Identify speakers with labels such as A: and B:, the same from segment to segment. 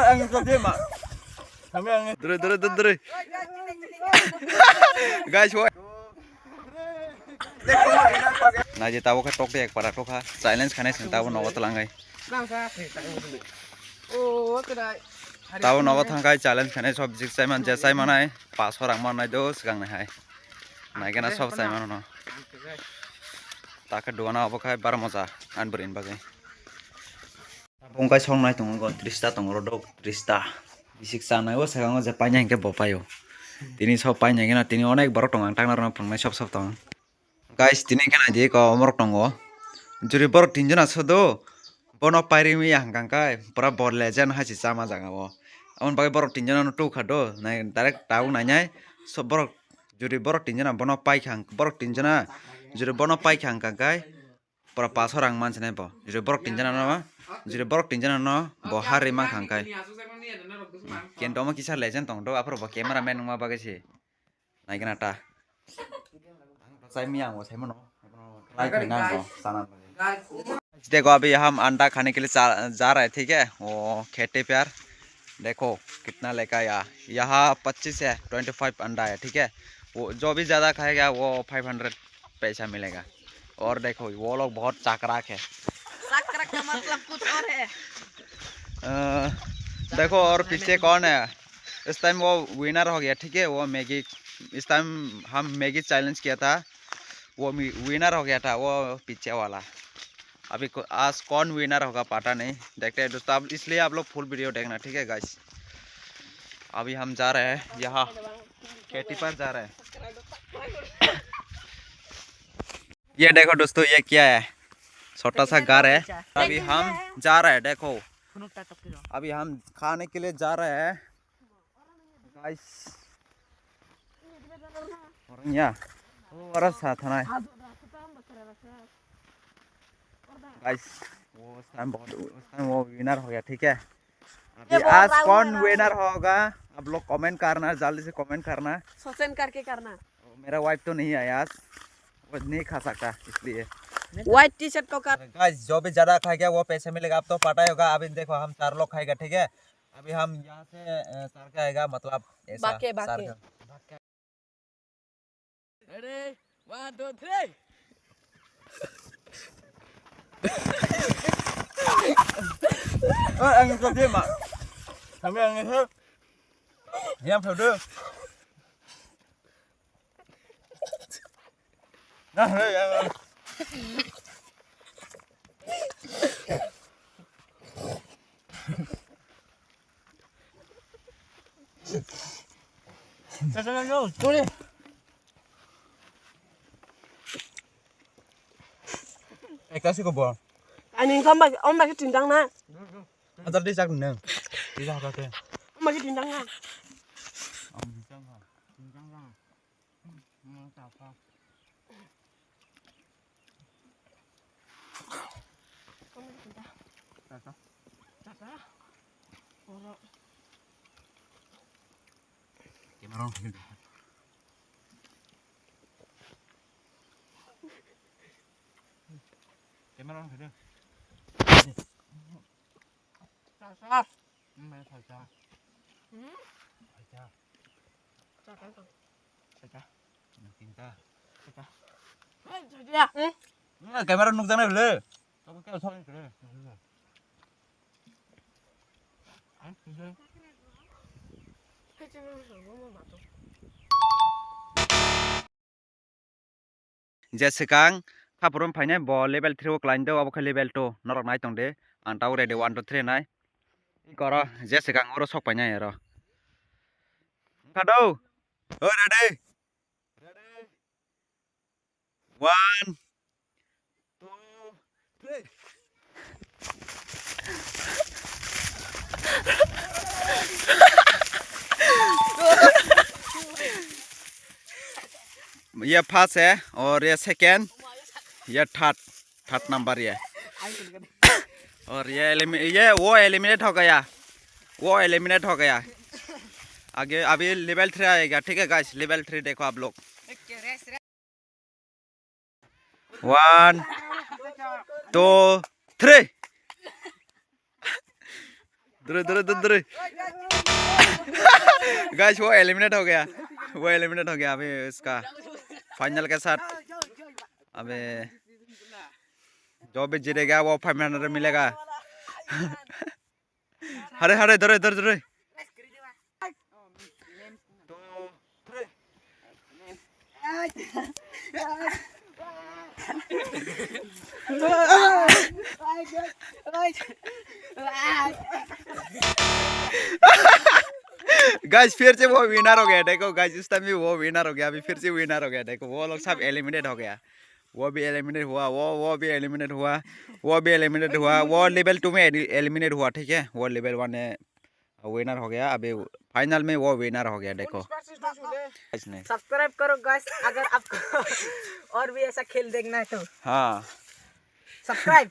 A: Anh có thêm ạ. Dere. Guys, what? Nah, jadi tahu kan tok deh, para tok ha. Silence karena sih tahu nawa telangai. Tahu nawa tangkai challenge karena sob jik saya man jasa mana ya, pas orang mana itu sekarang nih hai. Nah, kena sob saya mana no. Tak kedua na apa kai bar moza an berin bagai. Bungkai song nai tunggu gon Trista tunggu rodok Trista. Bisik sana yo sekarang aja panjang ke bapak yo. Tini sob panjang kena tini onek baru tong antang naro pernah sob tong. Guys, tini kena jadi kau omrok tunggu. Juri baru tinjau nasodo. Bono pairi mi yang kangkai pura bor legend haji sama jangan wo. Amun bagai baru tinjau nanu tuh kado. Nah direct tahu nanya. So baru juri baru tinjau na bono pai kang baru tinjau na. Juri bono pai kang kangkai. Pura pas orang man sini po. Juri baru tinjau na nama. Juri baru tinjau na no. Bohari mang kangkai. Kian doma kisah legend tong do. Apa ro kamera man ngma bagai sih. Naik nata. Saya mi yang wo saya mana. Like nggak sana. देखो अभी हम अंडा खाने के लिए जा रहे हैं ठीक है वो खेते पे यार देखो कितना लेकर आया यहाँ 25 है 25 अंडा है ठीक है वो जो भी ज़्यादा खाएगा वो 500 पैसा मिलेगा और देखो वो लोग बहुत चाकराक है चाकराक का मतलब कुछ और है देखो और पीछे कौन है इस टाइम वो विनर हो गया ठीक है वो मैगी इस टाइम हम मैगी चैलेंज किया था वो विनर हो गया था वो पीछे वाला अभी आज कौन विनर होगा पता नहीं देखते हैं दोस्तों अब इसलिए आप लोग फुल वीडियो देखना ठीक है गाइस अभी हम जा रहे हैं यहाँ खेती पर जा रहे हैं ये देखो दोस्तों ये क्या है छोटा सा घर है अभी हम जा रहे हैं देखो अभी हम खाने के लिए जा रहे हैं guys orangnya orang sana guys वो विनर हो गया ठीक है अभी आज कौन विनर होगा आप लोग कमेंट करना जल्दी से कमेंट करना सोचन करके करना मेरा वाइफ तो नहीं है आज वो नहीं खा सकता इसलिए व्हाइट टी शर्ट को कर गाइस जो भी ज्यादा खाएगा वो पैसे मिलेगा आप तो पता ही होगा अभी देखो हम 4 लोग खाएगा ठीक है अभी हम यहाँ से सर के आएगा मतलब ऐसा बाके ready 1 2 3 anh có thêm ạ thằng em nghe thế em theo đưa đây em Sao chú đi Anh có có bò anh không mà ông cái trình đăng nè anh ta đi ra cùng nè đi ra coi kìa ông cái trình đăng nè ông trình đăng ra nó chào con Cameron Cameron phải đưa sao mẹ thầy cha thầy cha cha cái con thầy cha tin ta thầy cha thầy cha Cameron nung tanah dulu kamu kau soalnya dulu जैसे Kong थापुरम फाइने बो level 3 को Kline दो अब ख level 2 नरक नाय तंग दे आंटाव ready 1 2 3 नाय करो जैसे कांग ओरो sok पाइना यारो खादो ओ रेडी 1 2 3 ये फर्स्ट है और ये सेकेंड ये थर्ड नंबर ये और ये वो एलिमिनेट हो गया आगे अभी लेवल 3 आएगा ठीक है गाइस लेवल 3 देखो आप लोग 1 2 3 दूर दूर दूर दूर गाइस वो एलिमिनेट हो गया, वो एलिमिनेट हो गया अभी इसका फाइनल के साथ। अबे जो भी जीतेगा वो 500 मिलेगा। अरे अरे इधर इधर इधर गाइस फिर से वो विनर हो गया। देखो गाइस इस टाइम भी वो विनर हो गया, अभी फिर से विनर हो गया। देखो वो लोग सब एलिमिनेट हो गया, वो भी एलिमिनेट हुआ, वो भी एलिमिनेट हुआ, वो भी एलिमिनेट हुआ, वो लेवल 2 में एलिमिनेट हुआ। ठीक है, वो लेवल 1 में विनर हो गया, अभी फाइनल में वो विनर हो गया। देखो
B: सब्सक्राइब करो गाइस अगर आपको और भी ऐसा खेल देखना है तो।
A: हाँ
B: सब्सक्राइब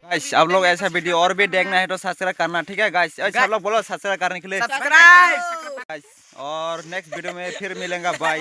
A: गाइस आप लोग ऐसा वीडियो और भी देखना है तो सब्सक्राइब करना। ठीक है गाइस, सब लोग बोलो सब्सक्राइब करने के लिए।
B: सब्सक्राइब।
A: और नेक्स्ट वीडियो में फिर मिलेंगे, बाय।